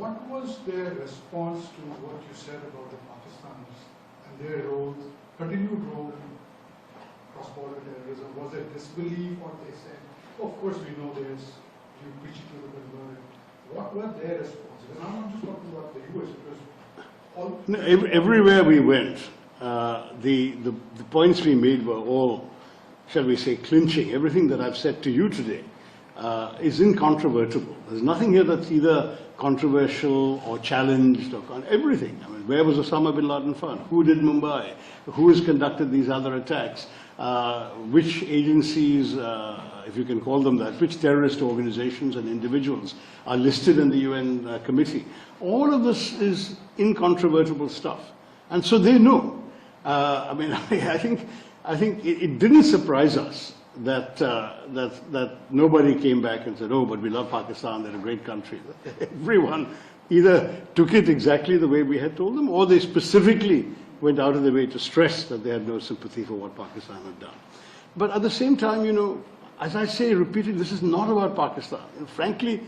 what was their response to what you said about the Pakistanis and their role, continued role in cross-border terrorism? Was it disbelief, or they said, oh, of course we know this, you preach it to the converted? What were their responses? And I'm not just talking about the US, because all... No, everywhere we went, the points we made were all, shall we say, clinching. Everything that I've said to you today is incontrovertible. There's nothing here that's either controversial or challenged or everything. I mean, where was Osama bin Laden found? Who did Mumbai? Who has conducted these other attacks? Which agencies, if you can call them that, which terrorist organizations and individuals are listed in the UN committee? All of this is incontrovertible stuff. And so they know. I mean, I think it didn't surprise us that nobody came back and said, oh, but we love Pakistan, they're a great country. Everyone either took it exactly the way we had told them, or they specifically went out of their way to stress that they had no sympathy for what Pakistan had done. But at the same time, you know, as I say repeatedly, this is not about Pakistan. And frankly,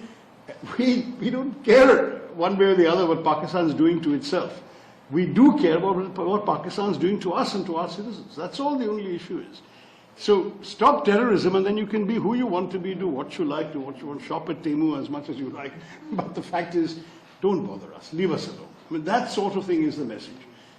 we don't care one way or the other what Pakistan is doing to itself. We do care about what Pakistan is doing to us and to our citizens. That's all the only issue is. So stop terrorism, and then you can be who you want to be, do what you like, do what you want, shop at Temu as much as you like. But the fact is, don't bother us, leave us alone. I mean, that sort of thing is the message.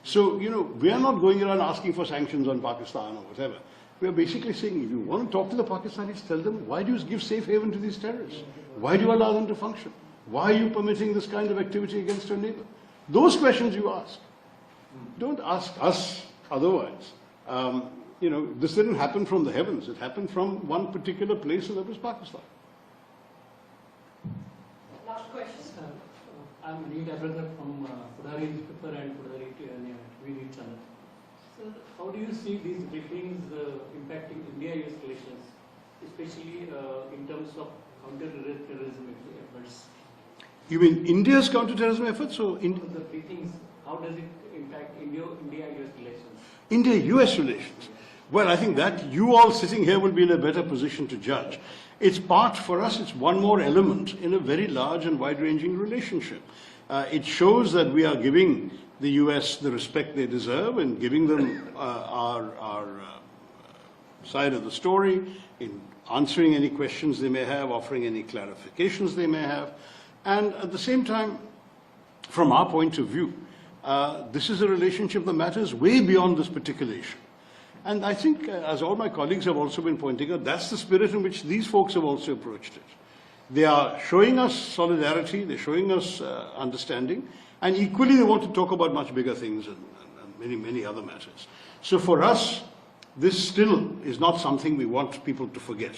So, you know, we are not going around asking for sanctions on Pakistan or whatever. We are basically saying, if you want to talk to the Pakistanis, tell them, why do you give safe haven to these terrorists? Why do you allow them to function? Why are you permitting this kind of activity against your neighbor? Those questions you ask. Don't ask us otherwise. You know, this didn't happen from the heavens. It happened from one particular place, and that was Pakistan. Last question. I'm Anil Abragar from Pudari newspaper and Pudari TV channel. So, how do you see these briefings impacting India-US relations, especially in terms of counter-terrorism efforts? You mean India's counter-terrorism efforts? Or the briefings, how does it impact India-US relations? India-US relations. Well, I think that you all sitting here will be in a better position to judge. It's part, for us, it's one more element in a very large and wide-ranging relationship. It shows that we are giving the US the respect they deserve and giving them our side of the story, in answering any questions they may have, offering any clarifications they may have. And at the same time, from our point of view, this is a relationship that matters way beyond this particular issue. And I think, as all my colleagues have also been pointing out, that's the spirit in which these folks have also approached it. They are showing us solidarity, they're showing us understanding, and equally they want to talk about much bigger things and many, many other matters. So for us, this still is not something we want people to forget.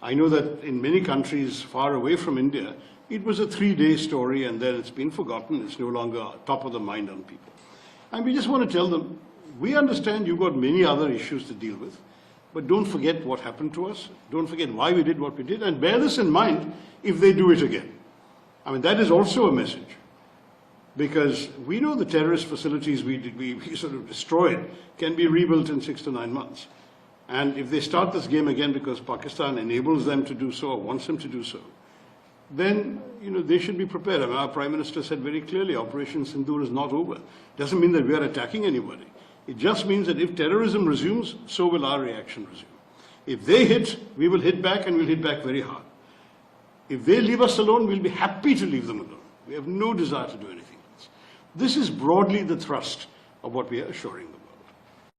I know that in many countries far away from India, it was a 3-day story and then it's been forgotten. It's no longer top of the mind on people. And we just want to tell them, we understand you've got many other issues to deal with, but don't forget what happened to us. Don't forget why we did what we did, and bear this in mind if they do it again. I mean, that is also a message, because we know the terrorist facilities we sort of destroyed can be rebuilt in 6 to 9 months. And if they start this game again because Pakistan enables them to do so or wants them to do so, then, you know, they should be prepared. I mean, our Prime Minister said very clearly, Operation Sindhur is not over. Doesn't mean that we are attacking anybody. It just means that if terrorism resumes, so will our reaction resume. If they hit, we will hit back, and we'll hit back very hard. If they leave us alone, we'll be happy to leave them alone. We have no desire to do anything else. This is broadly the thrust of what we are assuring them of.